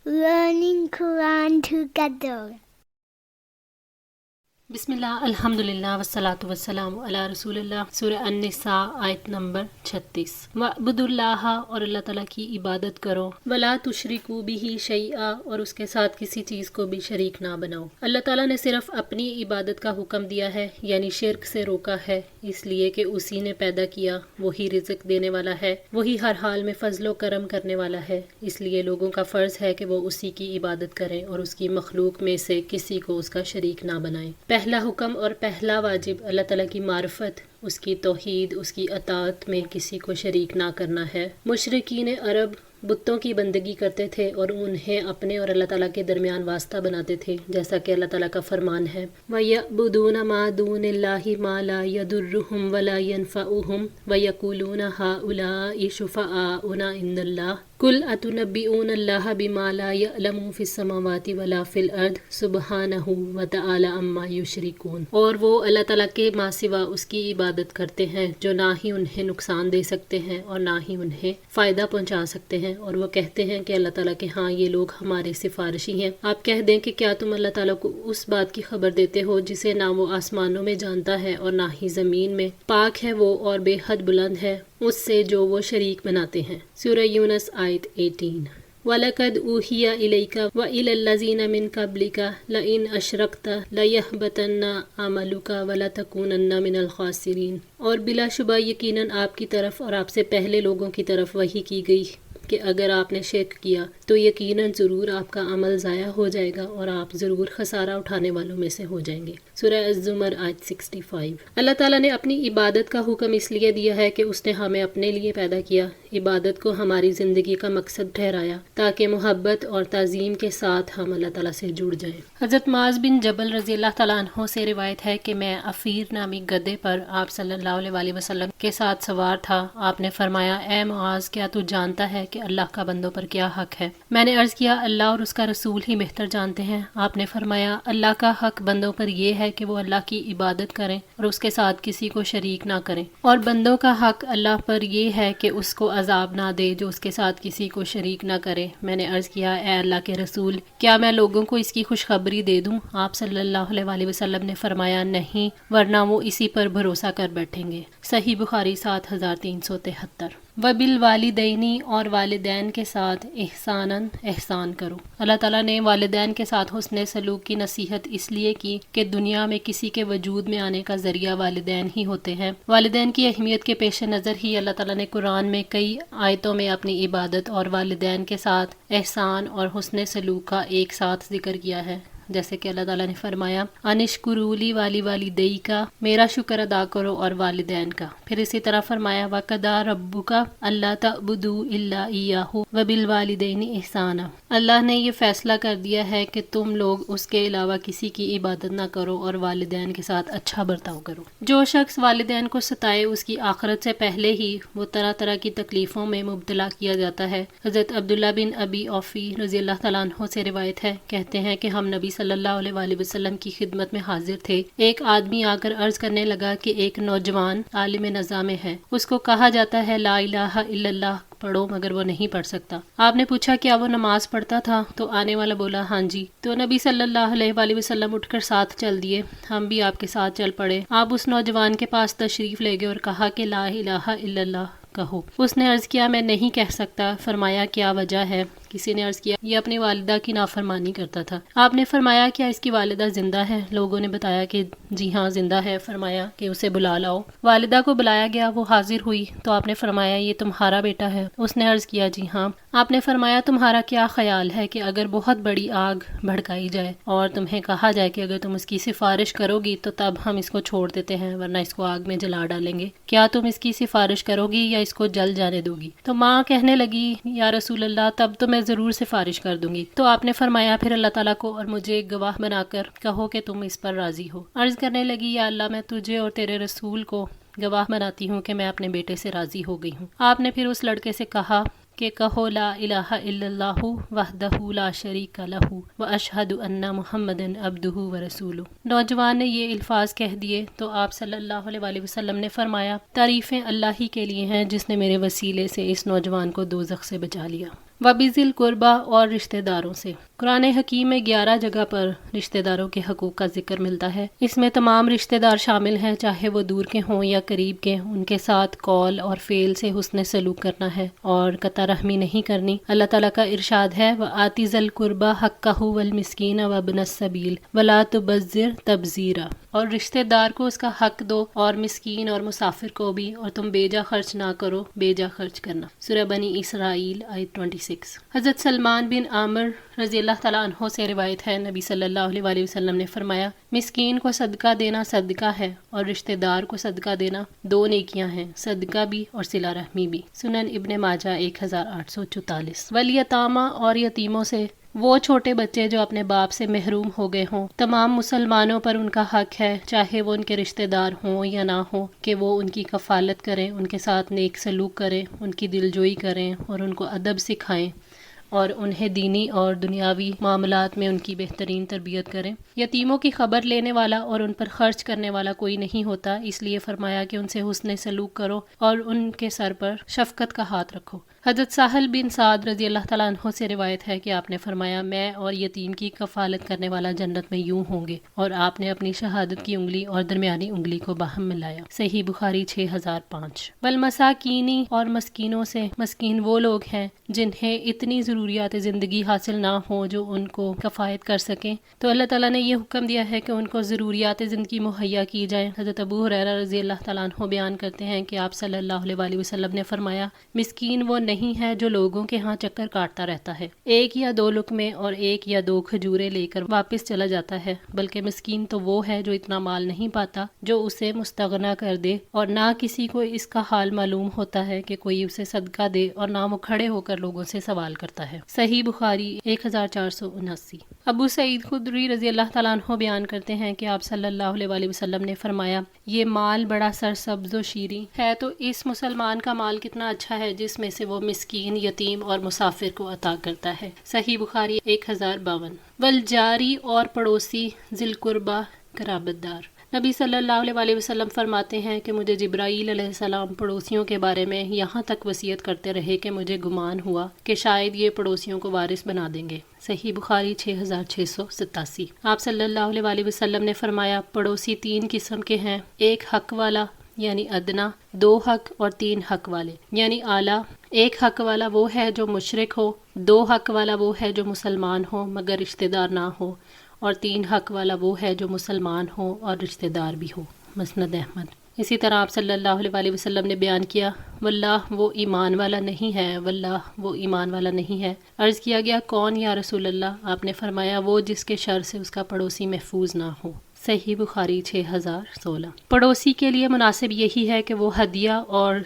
learning Quran together. बिस्मिल्लाह अल्हम्दुलिल्लाह वस्सलातु वस्सलामु अला रसूलिल्लाह। सूरह अन्निसा आयत नंबर 36। वअब्दुल्लाह, और अल्लाह ताला की इबादत करो, वला तुशरिकू बिही शैआ, और उसके साथ किसी चीज़ को भी शरीक ना बनाओ। अल्लाह ताला ने सिर्फ अपनी इबादत का हुक्म दिया है, यानी शिर्क से रोका है, इसलिए कि उसी ने पैदा किया, वही रिज़्क देने वाला है, वही हर हाल में फजलो करम करने वाला है। इसलिए लोगों का फ़र्ज़ है कि वो उसी की इबादत करें और उसकी मखलूक में से किसी को उसका शरीक ना बनाएं। पहला हुक्म और पहला वाजिब अल्लाह ताला की मार्फत, उसकी तौहीद, उसकी अताअत में किसी को शरीक ना करना है। मुशरिकीन अरब बुतों की बंदगी करते थे और उन्हें अपने और अल्लाह ताला के दरमियान वास्ता बनाते थे, जैसा कि अल्लाह ताला का फरमान है, वयअबुदून मा दूनिल्लाहि मा ला यदुर्रुहुम वला यनफउहुम वयक़ूलून हाउलाइ शुफ़आउना इंदल्लाह कुल अतुनब्बिऊनल्लाह बिमा ला यअलमु फिस समावाति वला फिल अर्द सुब्हानहु व तआला अम्मा युशरिकून। और वो अल्लाह ताला के मां सिवा उसकी इबादत करते हैं जो ना ही उन्हें नुकसान दे सकते हैं और ना ही उन्हें फ़ायदा पहुंचा सकते हैं, और वो कहते हैं कि अल्लाह ताला के हाँ ये लोग हमारे सिफारिशी हैं। आप कह दें कि क्या तुम अल्लाह ताला को उस बात की खबर देते हो जिसे ना वो आसमानों में जानता है और ना ही ज़मीन में। पाक है वो और बेहद बुलंद है उससे जो वो शरीक बनाते हैं। सूरह यूनुस आयत 18। वलकद ऊहिया इलैका व इलल्लज़ीना मिन क़ब्लिका लइन अशरकता लयहबतन्ना अमलुका वलतकूनन्ना मिनल खासिरीन। और बिलाशुबा यकीनन आपकी तरफ और आपसे पहले लोगों की तरफ वही की गई कि अगर आपने शिर्क किया तो यकीनन ज़रूर आपका अमल ज़ाया हो जाएगा और आप ज़रूर खसारा उठाने वालों में से हो जाएंगे। सूरह अज़्ज़ुमर आयत 65। अल्लाह ताला ने अपनी इबादत का हुक्म इसलिए दिया है कि उसने हमें अपने लिए पैदा किया, इबादत को हमारी ज़िंदगी का मकसद ठहराया ताकि मोहब्बत और ताज़ीम के साथ हम अल्लाह ताला से जुड़ जाएं। हज़रत मुआज़ बिन जबल रज़ी अल्लाह ताला अन्हो से रिवायत है कि मैं अफ़ीर नामी गधे पर आप सल्लल्लाहु अलैहि वसल्लम के साथ सवार था। आपने फरमाया, ए मुआज़, क्या तू जानता है कि अल्लाह का बंदों पर क्या हक है? मैंने अर्ज़ किया, अल्लाह और उसका रसूल ही बेहतर जानते हैं। आपने फरमाया, अल्लाह का हक बंदों पर यह है कि वो अल्लाह की इबादत करें और उसके साथ किसी को शरीक ना करें, और बंदों का हक अल्लाह पर यह है कि उसको अजाब ना दे जो उसके साथ किसी को शरीक ना करे। मैंने अर्ज़ किया, ए अल्लाह के रसूल, क्या मैं लोगों को इसकी खुशखबरी दे दूं? आप सल्लल्लाहु अलैहि वसल्लम ने फरमाया, नहीं, वरना वो इसी पर भरोसा कर बैठेंगे। सही बुखारी 7373। वबिल वालिदैनी, और वालिदैन के साथ एहसानन, एहसान करो। अल्लाह ताला ने वालिदैन के साथ हुस्न सलूक की नसीहत इसलिए की कि दुनिया में किसी के वजूद में आने का ज़रिया वालिदैन ही होते हैं। वालिदैन की अहमियत के पेश नज़र ही अल्लाह ताला ने कुरान में कई आयतों में अपनी इबादत और वालिदैन के साथ एहसान और हुस्न सलूक का एक साथ जिक्र किया है, जैसे कि अल्लाह ताला ने फरमाया, अनिशकुरूली वाली वालिदई का, मेरा शुक्र अदा करो और वालिदैन का। फिर इसी तरह फरमाया, वकदा रब्बुका अल्ला तअबुदू इल्ला इय्याहु व बिल वालिदैनि इहसाना। अल्लाह ने ये फैसला कर दिया है कि तुम लोग उसके अलावा किसी की इबादत ना करो और वालिदैन के साथ अच्छा बर्ताव करो। जो शख्स वालिदैन को सताए उसकी आखिरत से पहले ही वो तरह तरह की तकलीफ़ों में मुब्तला किया जाता है। हज़रत अब्दुल्ला बिन अबी औफ़ी रज़ी अल्लाह तआला अन्हु से रिवायत है, कहते हैं कि हम नबी सल्लल्लाहु अलैहि वसल्लम की खिदमत में हाजिर थे। एक आदमी आकर अर्ज करने लगा कि एक नौजवान आलिम नज़ामे है, उसको कहा जाता है ला इलाहा इल्लल्लाह पढ़ो, मगर वो नहीं पढ़ सकता। आपने पूछा क्या वो नमाज पढ़ता था? तो आने वाला बोला, हाँ जी। तो नबी सल्लल्लाहु अलैहि वसल्लम उठकर साथ चल दिए, हम भी आपके साथ चल पड़े। आप उस नौजवान के पास तशरीफ ले गए और कहा कि ला इलाहा इल्लल्लाह कहो। उसने अर्ज किया, मैं नहीं कह सकता। फरमाया, क्या वजह है? किसी ने अर्ज किया, ये अपनी वालिदा की नाफरमानी करता था। आपने फरमाया, क्या इसकी वालिदा जिंदा है? लोगों ने बताया कि जी हाँ जिंदा है। फरमाया कि उसे बुला लाओ। वालिदा को बुलाया गया, वो हाजिर हुई तो आपने फरमाया, ये तुम्हारा बेटा है? उसने अर्ज किया, जी हाँ। आपने फरमाया, तुम्हारा क्या ख्याल है कि अगर बहुत बड़ी आग भड़काई जाए और तुम्हें कहा जाए कि अगर तुम इसकी सिफारिश करोगी तो तब हम इसको छोड़ देते हैं, वरना इसको आग में जला डालेंगे, क्या तुम इसकी सिफारिश करोगी या इसको जल जाने दोगी? तो माँ कहने लगी, या रसूल अल्लाह, तब तो मैं ज़रूर सिफारिश कर दूंगी। तो आपने फरमाया, फिर अल्लाह ताला को और मुझे गवाह बनाकर कहो कि तुम इस पर राजी हो। अर्ज करने लगी, या अल्लाह, मैं तुझे और तेरे रसूल को गवाह बनाती हूँ कि मैं अपने बेटे से राजी हो गई हूँ। आपने फिर उस लड़के से कहा कि कहो ला इलाहा इल्लल्लाहु वहदहु ला शरीका लहू व अशहदु अन्ना मुहम्मदन अब्दुहु व रसूलु। नौजवान ने ये अल्फाज कह दिए तो आप सल्लल्लाहु अलैहि वसल्लम ने फरमाया, तारीफ़ें अल्लाह ही के लिए हैं जिसने मेरे वसीले से इस नौजवान को दोज़ख से बचा लिया। वबिज़िल कुर्बा और रिश्ते दारों से। कुरान हकीम में 11 जगह पर रिश्ते दारों के हकूक़ का जिक्र मिलता है। इसमें तमाम रिश्तेदार शामिल हैं, चाहे वो दूर के हों या करीब के। उनके साथ कौल और फ़ेल से हुस्न सलूक करना है और कता रहमी नहीं करनी। अल्लाह ताला का इरशाद है, व आतिज़ल कुर्बा हक्कहु वल मिस्कीन व इब्नस सबील वला तुबज़्ज़िर तबज़ीरा। और रिश्तेदार को उसका हक दो और मिस्कीन और मुसाफिर को भी, और तुम बेजा खर्च ना करो, बेजा खर्च करना। सूरह बनी इसराइल आयत 26। हज़रत सलमान बिन आमिर रज़ी अल्लाह तआला अन्हो से रिवायत है, नबी सल्लल्लाहु अलैहि वसल्लम ने फरमाया, मिस्कीन को सदका देना सदका है और रिश्तेदार को सदका देना 2 नेकियां हैं, सदका भी और सिला रहमी भी। सुनन इब्ने माजा 1844। वल यतामा और यतीमों से, वो छोटे बच्चे जो अपने बाप से महरूम हो गए हों। तमाम मुसलमानों पर उनका हक है, चाहे वो उनके रिश्तेदार हों या ना हो, कि वो उनकी कफ़ालत करें, उनके साथ नेक सलूक करें, उनकी दिलजोई करें और उनको अदब सिखाएं और उन्हें दीनी और दुनियावी मामलात में उनकी बेहतरीन तरबियत करें। यतीमों की खबर लेने वाला और उन पर खर्च करने वाला कोई नहीं होता, इसलिए फरमाया कि उनसे हुस्न सलूक करो और उनके सर पर शफकत का हाथ रखो। हज़रत साहल बिन साद रज़ी अल्लाह तआला अन्हो से रिवायत है कि आपने फरमाया, मैं और यतीम की कफ़ालत करने वाला जन्नत में यूं होंगे। और आपने अपनी शहादत की उंगली और दरमियानी उंगली को बाहम मिलाया। सही बुखारी 6005। वल मसाकीनी और मस्कीनों से, मस्कीन वो लोग हैं जिन्हें इतनी ज़रूरियात ज़िंदगी हासिल ना हो जो उनको कफ़ायत कर सकें, तो अल्लाह ताला ने ये हुक्म दिया है कि उनको ज़रूरियात ज़िंदगी मुहैया की जाए। हज़रत अबू हुरैरा रज़ी अल्लाह तआला अन्हु बयान करते हैं कि आप सल्लल्लाहु अलैहि वसल्लम ने फरमाया, मिस्कीन वो नहीं है जो लोगों के यहाँ चक्कर काटता रहता है, 1 या 2 लुक़मे और 1 या 2 खजूरें लेकर वापस चला जाता है, बल्कि मिस्कीन तो वो है जो इतना माल नहीं पाता जो उसे मुस्तगना कर दे, और ना किसी को इसका हाल मालूम होता है कि कोई उसे सदका दे, और ना वो खड़े होकर लोगों से सवाल करता है। सही बुखारी 1479। अबू सईद खुदरी रज़ी अल्लाह तआला अन्हु बयान करते हैं कि आप सल्लल्लाहु अलैहि वसल्लम ने फरमाया, ये माल बड़ा सरसब्ज़ व शीरी है, तो इस मुसलमान का माल कितना अच्छा है जिसमें से वो मिस्कीन, यतीम और मुसाफिर को अता करता है। सही बुखारी 1052। वल जारी और पड़ोसी, ज़िल कुर्बा कराबतदार। नबी सल्लल्लाहु अलैहि वसल्लम फरमाते हैं कि मुझे जिब्राईल अलैहिस्सलाम पड़ोसियों के बारे में यहाँ तक वसीयत करते रहे कि मुझे गुमान हुआ कि शायद ये पड़ोसियों को वारिस बना देंगे। सही बुखारी 6687। आप सल्लल्लाहु अलैहि वसल्लम ने फरमाया, पड़ोसी 3 किस्म के हैं, 1 हक वाला यानी अदना, 2 हक और 3 हक वाले यानी आला। 1 हक वाला वो है जो मुशरिक हो, 2 हक वाला वो है जो मुसलमान हो मगर रिश्तेदार ना हो, और 3 हक वाला वो है जो मुसलमान हो और रिश्तेदार भी हो। मसनद अहमद। इसी तरह आप सल्लल्लाहु अलैहि वसल्लम ने बयान किया, वल्लाह वो ईमान वाला नहीं है, वल्लाह वो ईमान वाला नहीं है। अर्ज़ किया गया, कौन या रसूल अल्लाह? आपने फरमाया, वो जिसके शर से उसका पड़ोसी महफूज ना हो। सही बुखारी 6016। पड़ोसी के लिए मुनासिब यही है कि वो हदिया और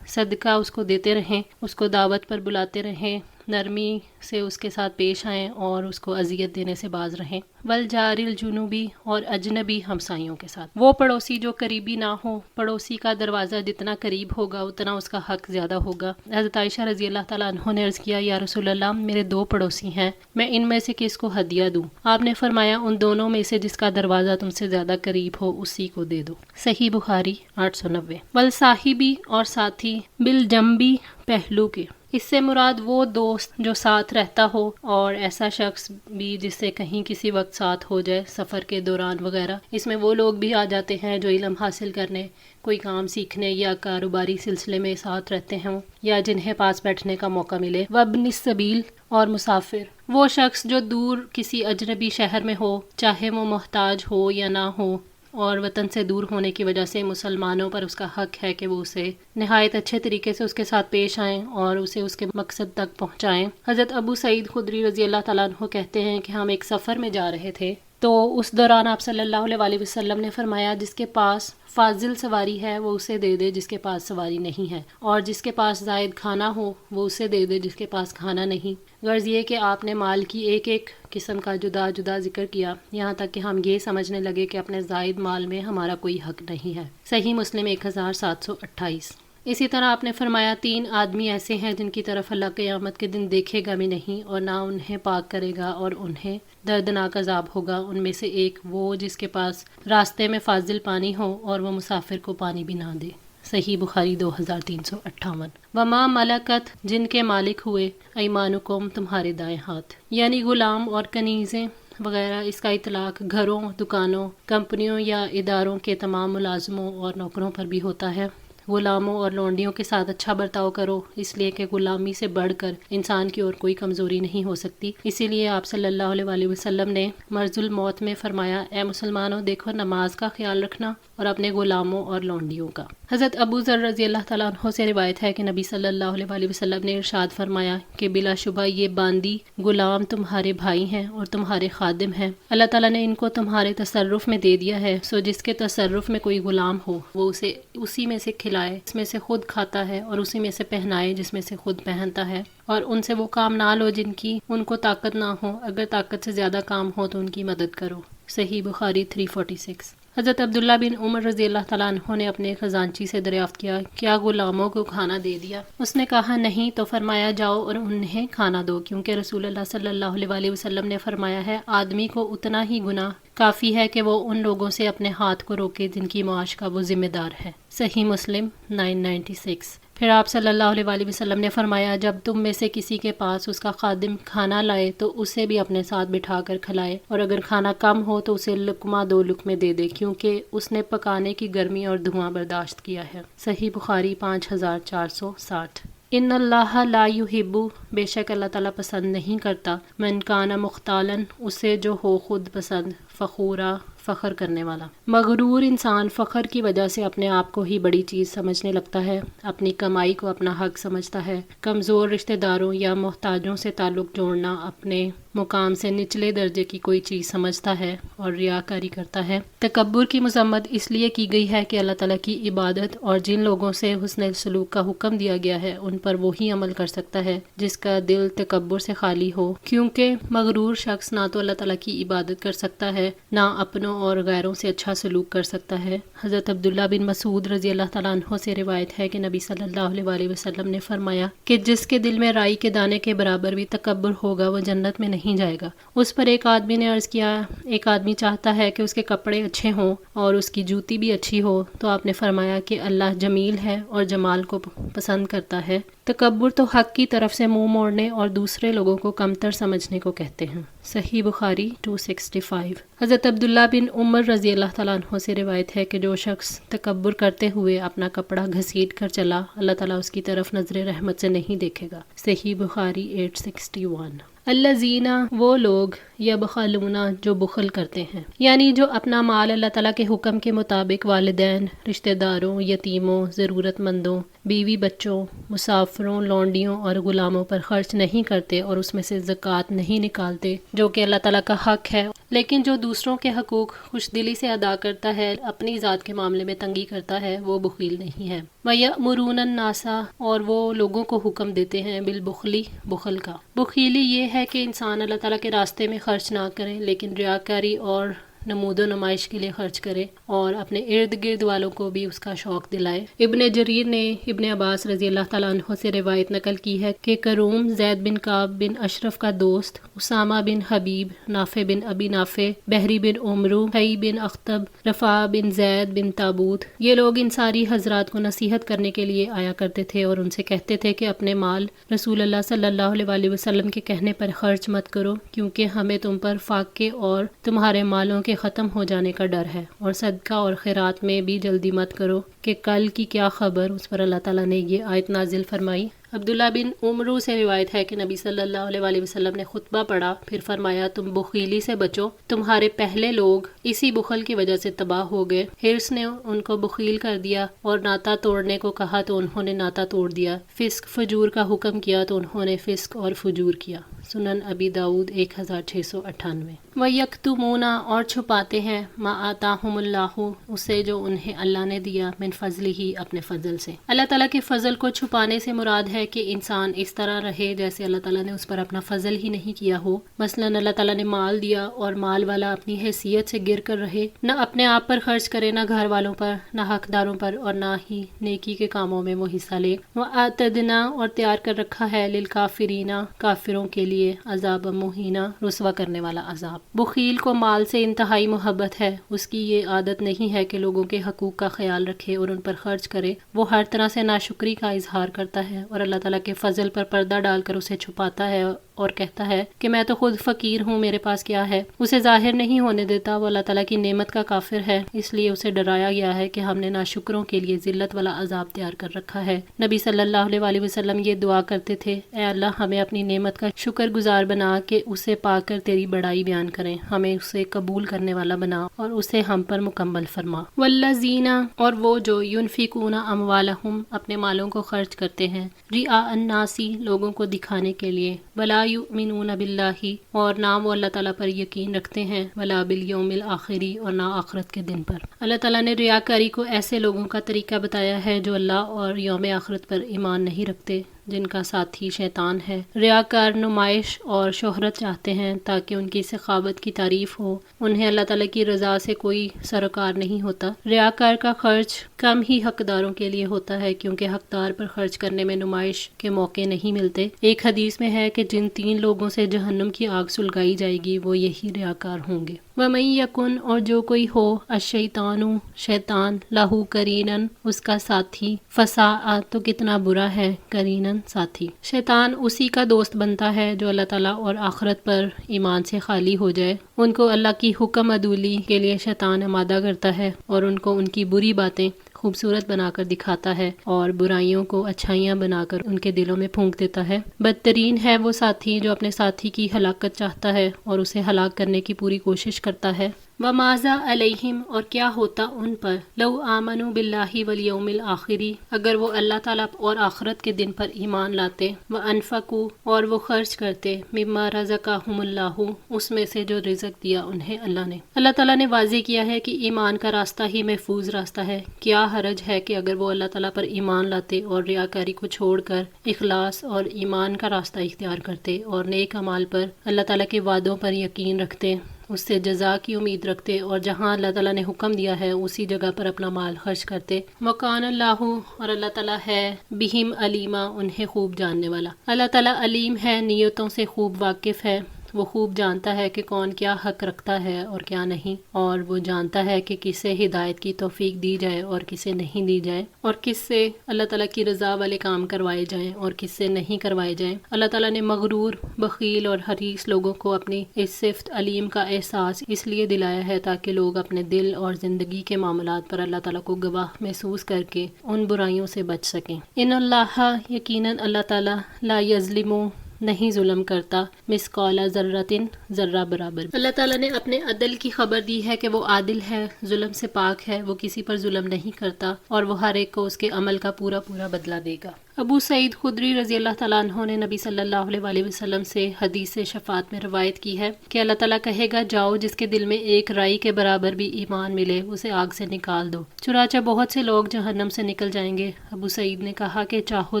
सदका उसको देते रहें, उसको दावत पर बुलाते रहें, नरमी से उसके साथ पेश आएँ और उसको अजियत देने से बाज रहें। वल जारिल जुनूबी और अजनबी हमसाइयों के साथ। वो पड़ोसी जो करीबी ना हो, पड़ोसी का दरवाज़ा जितना करीब होगा उतना उसका हक ज़्यादा होगा। हज़रत आयशा रज़ी अल्लाह तआला अन्हा ने अर्ज़ किया, या रसूल अल्लाह, मेरे 2 पड़ोसी हैं, मैं इनमें से किसको हदिया दूँ? आपने फरमाया, उन दोनों में से जिसका दरवाज़ा तुमसे ज़्यादा करीब हो उसी को दे दो। सही बुखारी 890। वल साहिबी और साथी, बिल जम्बी पहलू के। इससे मुराद वो दोस्त जो साथ रहता हो, और ऐसा शख्स भी जिससे कहीं किसी वक्त साथ हो जाए, सफ़र के दौरान वगैरह। इसमें वो लोग भी आ जाते हैं जो इल्म हासिल करने, कोई काम सीखने या कारोबारी सिलसिले में साथ रहते हों, या जिन्हें पास बैठने का मौका मिले। वब्निस सबील और मुसाफिर, वो शख्स जो दूर किसी अजनबी शहर में हो, चाहे वो मोहताज हो या ना हो, और वतन से दूर होने की वजह से मुसलमानों पर उसका हक है कि वो उसे नहायत अच्छे तरीके से उसके साथ पेश आएँ और उसे उसके मकसद तक पहुँचाएँ। हज़रत अबू सईद खुदरी रज़ी अल्लाह तआला अन्हु कहते हैं कि हम एक सफ़र में जा रहे थे, तो उस दौरान आप सल्लल्लाहु अलैहि वसल्लम ने फरमाया, जिसके पास फाजिल सवारी है वो उसे दे दे जिसके पास सवारी नहीं है, और जिसके पास ज़ायद खाना हो वो उसे दे दे जिसके पास खाना नहीं। गर्ज़ ये कि आपने माल की एक एक किस्म का जुदा जुदा जिक्र किया, यहाँ तक कि हम ये समझने लगे कि अपने ज़ायद माल में हमारा कोई हक नहीं है। सही मुस्लिम 1728। इसी तरह आपने फरमाया, 3 आदमी ऐसे हैं जिनकी तरफ अल्लाह क़यामत के दिन देखेगा भी नहीं और ना उन्हें पाक करेगा और उन्हें दर्दनाक अज़ाब होगा। उनमें से एक वो जिसके पास रास्ते में फाजिल पानी हो और वो मुसाफिर को पानी भी ना दे। صحیح بخاری 2358۔ وما ملکت جن کے مالک ہوئے ایمانکم تمہارے دائیں ہاتھ، یعنی غلام اور کنیزیں وغیرہ۔ اس کا اطلاق گھروں، دکانوں، کمپنیوں یا اداروں کے تمام ملازموں اور نوکروں پر بھی ہوتا ہے۔ غلاموں اور لونڈیوں کے ساتھ اچھا برتاؤ کرو، اس لیے کہ غلامی سے بڑھ کر انسان کی اور کوئی کمزوری نہیں ہو سکتی۔ اسی لیے آپ صلی اللہ علیہ وآلہ وسلم نے مرض الموت میں فرمایا، اے مسلمانوں دیکھو نماز کا خیال رکھنا اور اپنے غلاموں اور لونڈیوں کا۔ حضرت ابو ذر رضی اللہ تعالیٰ عنہ سے روایت ہے کہ نبی صلی اللہ علیہ وآلہ وسلم نے ارشاد فرمایا کہ بلا شبہ یہ باندی غلام تمہارے بھائی ہیں اور تمہارے خادم ہیں، اللہ تعالیٰ نے ان کو تمہارے تصرف میں دے دیا ہے، سو جس کے تصرف میں کوئی غلام ہو وہ اسے اسی میں سے کھلائے جس میں سے خود کھاتا ہے، اور اسی میں سے پہنائے جس میں سے خود پہنتا ہے، اور ان سے وہ کام نہ لو جن کی ان کو طاقت نہ ہو، اگر طاقت سے زیادہ کام ہو تو ان کی مدد کرو۔ صحیح بخاری 346۔ حضرت عبداللہ بن عمر رضی اللہ تعالیٰ عنہ نے اپنے خزانچی سے دریافت کیا، کیا غلاموں کو کھانا دے دیا؟ اس نے کہا نہیں، تو فرمایا جاؤ اور انہیں کھانا دو، کیونکہ رسول اللہ صلی اللہ علیہ وآلہ وسلم نے فرمایا ہے آدمی کو اتنا ہی گناہ کافی ہے کہ وہ ان لوگوں سے اپنے ہاتھ کو روکے جن کی معاش کا وہ ذمہ دار ہے۔ صحیح مسلم 996۔ پھر آپ صلی اللہ علیہ وآلہ وسلم نے فرمایا جب تم میں سے کسی کے پاس اس کا خادم کھانا لائے تو اسے بھی اپنے ساتھ بٹھا کر کھلائے، اور اگر کھانا کم ہو تو اسے لقمہ 2 لقمے دے دے، کیونکہ اس نے پکانے کی گرمی اور دھواں برداشت کیا ہے۔ صحیح بخاری 5460۔ ان اللہ لا یحب، بے شک اللہ تعالیٰ پسند نہیں کرتا، من کان مختالا، اسے جو ہو خود پسند، فخورا، فخر کرنے والا۔ مغرور انسان فخر کی وجہ سے اپنے آپ کو ہی بڑی چیز سمجھنے لگتا ہے، اپنی کمائی کو اپنا حق سمجھتا ہے، کمزور رشتہ داروں یا محتاجوں سے تعلق جوڑنا اپنے مقام سے نچلے درجے کی کوئی چیز سمجھتا ہے اور ریاکاری کرتا ہے۔ تکبر کی مذمت اس لیے کی گئی ہے کہ اللہ تعالیٰ کی عبادت اور جن لوگوں سے حسن سلوک کا حکم دیا گیا ہے ان پر وہی عمل کر سکتا ہے جس کا دل تکبر سے خالی ہو، کیونکہ مغرور شخص نہ تو اللہ تعالیٰ کی عبادت کر سکتا ہے، نہ اپنوں اور غیروں سے اچھا سلوک کر سکتا ہے۔ حضرت عبداللہ بن مسعود رضی اللہ تعالیٰ عنہ سے روایت ہے کہ نبی صلی اللہ علیہ وآلہ وسلم نے فرمایا کہ جس کے دل میں رائی کے دانے کے برابر بھی تکبر ہوگا وہ جنت میں نہیں جائے گا۔ اس پر ایک آدمی نے عرض کیا، ایک آدمی چاہتا ہے کہ اس کے کپڑے اچھے ہوں اور اس کی جوتی بھی اچھی ہو، تو آپ نے فرمایا کہ اللہ جمیل ہے اور جمال کو پسند کرتا ہے۔ تکبر تو حق کی طرف سے منہ موڑنے اور دوسرے لوگوں کو کمتر سمجھنے کو کہتے ہیں۔ صحیح بخاری 265۔ حضرت عبداللہ بن عمر رضی اللہ تعالیٰ عنہ سے روایت ہے کہ جو شخص تکبر کرتے ہوئے اپنا کپڑا گھسیٹ کر چلا، اللہ تعالیٰ اس کی طرف نظر رحمت سے نہیں دیکھے گا۔ صحیح بخاری 861۔ الذین، وہ لوگ، یبخلون، جو بخل کرتے ہیں، یعنی جو اپنا مال اللہ تعالیٰ کے حکم کے مطابق والدین، رشتہ داروں، یتیموں، ضرورت مندوں، بیوی بچوں، مسافروں، لونڈیوں اور غلاموں پر خرچ نہیں کرتے اور اس میں سے زکوٰۃ نہیں نکالتے جو کہ اللہ تعالیٰ کا حق ہے، لیکن جو دوسروں کے حقوق خوش دلی سے ادا کرتا ہے، اپنی ذات کے معاملے میں تنگی کرتا ہے، وہ بخیل نہیں ہے۔ وَيَأْمُرُونَ النَّاسَ، اور وہ لوگوں کو حکم دیتے ہیں، بالبخل، بخل کا۔ بخیلی یہ ہے کہ انسان اللہ تعالیٰ کے راستے میں خرچ نہ کرے لیکن ریاکاری اور نمود و نمائش کے لیے خرچ کرے اور اپنے ارد گرد والوں کو بھی اس کا شوق دلائے۔ ابن جریر نے ابن عباس رضی اللہ تعالیٰ عنہ سے روایت نقل کی ہے کہ کروم زید بن کعب بن اشرف کا دوست، اسامہ بن حبیب، نافع بن ابی نافع، بحری بن عمرو، حی بن اخطب، رفاع بن زید بن تابوت، یہ لوگ انصاری حضرات کو نصیحت کرنے کے لیے آیا کرتے تھے اور ان سے کہتے تھے کہ اپنے مال رسول اللہ صلی اللہ علیہ وآلہ وسلم کے کہنے پر خرچ مت کرو، کیونکہ ہمیں تم پر فاقے اور تمہارے مالوں کے ختم ہو جانے کا ڈر ہے، اور صدقہ اور خیرات میں بھی جلدی مت کرو کہ کل کی کیا خبر۔ اس پر اللہ تعالیٰ نے یہ آیت نازل فرمائی۔ عبداللہ بن عمرو سے روایت ہے کہ نبی صلی اللہ علیہ وآلہ وسلم نے خطبہ پڑھا، پھر فرمایا تم بخیلی سے بچو، تمہارے پہلے لوگ اسی بخل کی وجہ سے تباہ ہو گئے۔ حرص نے ان کو بخیل کر دیا اور ناطہ توڑنے کو کہا تو انہوں نے ناطہ توڑ دیا، فسق فجور کا حکم کیا تو انہوں نے فسق اور فجور کیا۔ سنن ابی داؤد 1698۔ وَيَكْتُمُونَ، اور چھپاتے ہیں، مَا آتَاهُمُ اللَّهُ، اسے جو انہیں اللہ نے دیا، من فضلہ، اپنے فضل سے۔ اللہ تعالیٰ کے فضل کو چھپانے سے مراد ہے کہ انسان اس طرح رہے جیسے اللہ تعالیٰ نے اس پر اپنا فضل ہی نہیں کیا ہو۔ مثلاً اللہ تعالیٰ نے مال دیا اور مال والا اپنی حیثیت سے گر کر رہے، نہ اپنے آپ پر خرچ کرے، نہ گھر والوں پر، نہ حقداروں پر، اور نہ ہی نیکی کے کاموں میں وہ حصہ لے۔ وَأَعْتَدْنَا، اور تیار کر رکھا ہے، للکافرین، کافروں کے لیے عذاب مہینہ، رسوا کرنے والا عذاب۔ بخیل کو مال سے انتہائی محبت ہے، اس کی یہ عادت نہیں ہے کہ لوگوں کے حقوق کا خیال رکھے اور ان پر خرچ کرے۔ وہ ہر طرح سے ناشکری کا اظہار کرتا ہے اور اللہ تعالیٰ کے فضل پر پردہ ڈال کر اسے چھپاتا ہے اور کہتا ہے کہ میں تو خود فقیر ہوں، میرے پاس کیا ہے، اسے ظاہر نہیں ہونے دیتا۔ وہ اللہ تعالیٰ کی نعمت کا کافر ہے، اس لیے اسے ڈرایا گیا ہے کہ ہم نے ناشکروں کے لیے ذلت والا عذاب تیار کر رکھا ہے۔ نبی صلی اللہ علیہ وآلہ وسلم یہ دعا کرتے تھے، اے اللہ ہمیں اپنی نعمت کا شکر گزار بنا کہ اسے پا کر تیری بڑائی بیان کریں، ہمیں اسے قبول کرنے والا بنا اور اسے ہم پر مکمل فرما۔ والذین، اور وہ جو ینفقون اموالہم، اپنے مالوں کو خرچ کرتے ہیں، رئاء الناس، لوگوں کو دکھانے کے لیے، ولا یؤمنون باللہ، اور نہ وہ اللہ تعالیٰ پر یقین رکھتے ہیں، ولا بالیوم الآخر، اور نہ آخرت کے دن پر۔ اللہ تعالیٰ نے ریاکاری کو ایسے لوگوں کا طریقہ بتایا ہے جو اللہ اور یوم آخرت پر ایمان نہیں رکھتے، جن کا ساتھی شیطان ہے۔ ریاکار نمائش اور شہرت چاہتے ہیں تاکہ ان کی سخاوت کی تعریف ہو، انہیں اللہ تعالیٰ کی رضا سے کوئی سروکار نہیں ہوتا۔ ریاکار کا خرچ کم ہی حقداروں کے لیے ہوتا ہے، کیونکہ حقدار پر خرچ کرنے میں نمائش کے موقع نہیں ملتے۔ ایک حدیث میں ہے کہ جن 3 لوگوں سے جہنم کی آگ سلگائی جائے گی وہ یہی ریاکار ہوں گے۔ وَمَن یکن، اور جو کوئی ہو، الشیطان، شیطان، لہو قرینن، اس کا ساتھی، فساء، تو کتنا برا ہے، قرینن، ساتھی۔ شیطان اسی کا دوست بنتا ہے جو اللہ تعالیٰ اور آخرت پر ایمان سے خالی ہو جائے۔ ان کو اللہ کی حکم عدولی کے لیے شیطان آمادہ کرتا ہے اور ان کو ان کی بری باتیں خوبصورت بنا کر دکھاتا ہے اور برائیوں کو اچھائیاں بنا کر ان کے دلوں میں پھونک دیتا ہے۔ بدترین ہے وہ ساتھی جو اپنے ساتھی کی ہلاکت چاہتا ہے اور اسے ہلاک کرنے کی پوری کوشش کرتا ہے۔ وَمَاذَا عَلَيْهِمْ، اور کیا ہوتا ان پر، لَوْ آمَنُوا بِاللَّهِ وَالْيَوْمِ الْآخِرِ، اگر وہ اللہ تعالیٰ اور آخرت کے دن پر ایمان لاتے، وَأَنفَقُوا، اور وہ خرچ کرتے، مِمَّا رَزَقَهُمُ اللَّهُ، اس میں سے جو رزق دیا انہیں اللہ نے۔ اللہ تعالیٰ نے واضح کیا ہے کہ ایمان کا راستہ ہی محفوظ راستہ ہے۔ کیا حرج ہے کہ اگر وہ اللہ تعالیٰ پر ایمان لاتے اور ریاکاری کو چھوڑ کر اخلاص اور ایمان کا راستہ اختیار کرتے اور نیک اعمال پر، اللہ تعالیٰ کے وعدوں پر یقین رکھتے، اس سے جزا کی امید رکھتے اور جہاں اللہ تعالیٰ نے حکم دیا ہے اسی جگہ پر اپنا مال خرچ کرتے۔ وَقَانَ اللَّهُ، اور اللہ تعالیٰ ہے، بِهِمْ عَلِیمًا، انہیں خوب جاننے والا۔ اللہ تعالیٰ علیم ہے، نیتوں سے خوب واقف ہے، وہ خوب جانتا ہے کہ کون کیا حق رکھتا ہے اور کیا نہیں، اور وہ جانتا ہے کہ کسے ہدایت کی توفیق دی جائے اور کسے نہیں دی جائے، اور کس سے اللہ تعالیٰ کی رضا والے کام کروائے جائیں اور کس سے نہیں کروائے جائیں۔ اللہ تعالیٰ نے مغرور، بخیل اور حریص لوگوں کو اپنی اس صفت علیم کا احساس اس لیے دلایا ہے تاکہ لوگ اپنے دل اور زندگی کے معاملات پر اللہ تعالیٰ کو گواہ محسوس کر کے ان برائیوں سے بچ سکیں۔ ان اللہ، یقیناً اللہ تعالیٰ، لا یظلم، نہیں ظلم کرتا، مثقال ذرۃ، ذرہ برابر۔ اللہ تعالیٰ نے اپنے عدل کی خبر دی ہے کہ وہ عادل ہے، ظلم سے پاک ہے، وہ کسی پر ظلم نہیں کرتا اور وہ ہر ایک کو اس کے عمل کا پورا پورا بدلہ دے گا۔ ابو سعید خدری رضی اللہ تعالیٰ عنہ نے نبی صلی اللہ علیہ وآلہ وسلم سے حدیث شفاعت میں روایت کی ہے کہ اللہ تعالیٰ کہے گا، جاؤ، جس کے دل میں ایک رائی کے برابر بھی ایمان ملے اسے آگ سے نکال دو۔ چنانچہ بہت سے لوگ جہنم سے نکل جائیں گے۔ ابو سعید نے کہا کہ چاہو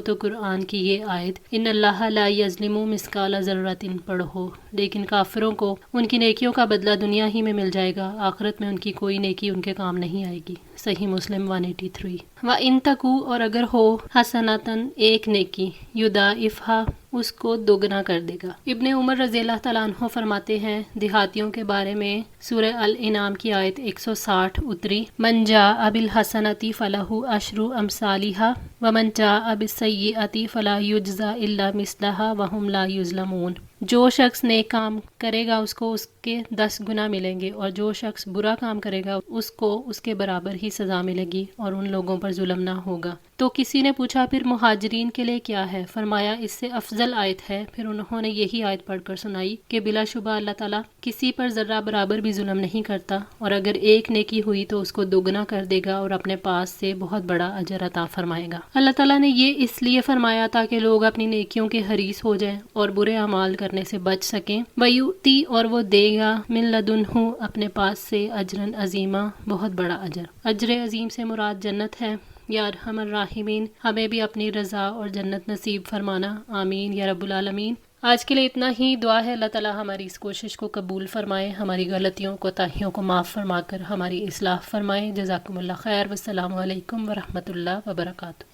تو قرآن کی یہ آیت، ان اللہ لا یظلم مثقال ذرۃ، پڑھو، لیکن کافروں کو ان کی نیکیوں کا بدلہ دنیا ہی میں مل جائے گا، آخرت میں ان کی کوئی نیکی ان کے کام نہیں آئے گی۔ صحیح مسلم 183۔ وَإِن تَكُوا، اور اگر ہو، حسنۃ، ایک نیکی، یضاعفھا، اس کو دوگنا کر دے گا۔ ابن عمر رضی اللہ تعالیٰ عنہ فرماتے ہیں، دیہاتیوں کے بارے میں سورہ الانعام کی آیت 160 اتری، من جاء بالحسنۃ فلہ عشر امثالھا ومن جاء بالسیئۃ فلا یجزی الا مثلھا وہم لا یظلمون۔ جو شخص نیک کام کرے گا اس کو اس کے 10 گنا ملیں گے، اور جو شخص برا کام کرے گا اس کو اس کے برابر ہی سزا ملے گی اور ان لوگوں پر ظلم نہ ہوگا۔ تو کسی نے پوچھا، پھر مہاجرین کے لیے کیا ہے؟ فرمایا، اس سے افضل آیت ہے۔ پھر انہوں نے یہی آیت پڑھ کر سنائی کہ بلا شبہ اللہ تعالیٰ کسی پر ذرہ برابر بھی ظلم نہیں کرتا، اور اگر ایک نیکی ہوئی تو اس کو دوگنا کر دے گا اور اپنے پاس سے بہت بڑا اجر عطا فرمائے گا۔ اللہ تعالیٰ نے یہ اس لیے فرمایا تاکہ لوگ اپنی نیکیوں کے حریص ہو جائیں اور برے اعمال کرنے سے بچ سکیں۔ وَيُؤْتِي، اور وہ دے گا، مِن لَدُنْہُ، اپنے پاس سے، اجرًا عظیما، بہت بڑا اجر۔ اجر عظیم سے مراد جنت ہے۔ یا ارحم الراحمین، ہمیں بھی اپنی رضا اور جنت نصیب فرمانا، آمین یا رب العالمین۔ آج کے لیے اتنا ہی، دعا ہے اللہ تعالیٰ ہماری اس کوشش کو قبول فرمائے، ہماری غلطیوں کوتاہیوں کو معاف فرما کر ہماری اصلاح فرمائے۔ جزاکم اللہ خیر، والسلام علیکم ورحمۃ اللہ وبرکاتہ۔